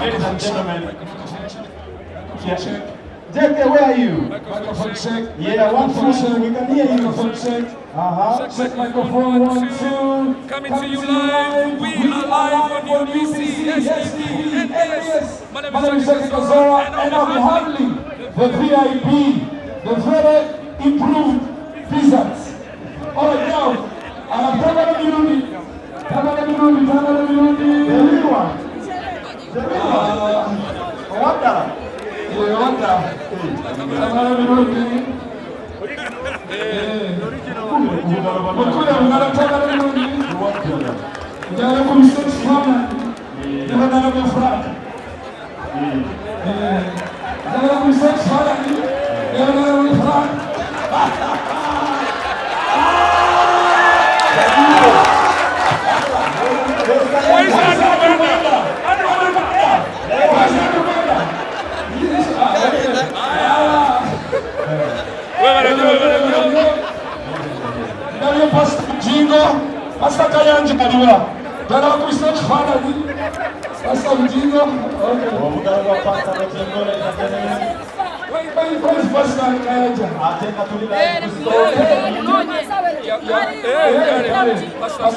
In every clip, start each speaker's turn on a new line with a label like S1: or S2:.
S1: Ladies and gentlemen. Check. JK, where are you?
S2: Microphone check.
S1: Yeah, 1 2 check. We can hear you.
S2: Microphone check.
S1: Check microphone 1 2.
S3: Coming to you live. We are live on UBC. Yes.
S2: My name is Jackie Kazora, and I'll be handling the VIP, the very improved pizzas. All right, now, Tamara Mirundi.
S1: The real one. Wanda.
S2: Tamara Mirundi. Mkule unataka Mirundi. Jana kumsema sana. Ndio ndio furaha. Jana kumsema sana. Ndio ndio furaha. Pastor Kayanja Kadiwa. Dala Christian Father. Pastor Jingo. Okay. Wait, Pastor Kayanja.
S1: Atenda tulila.
S2: Pastor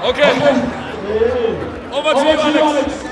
S3: Okay. Over to you, Alex.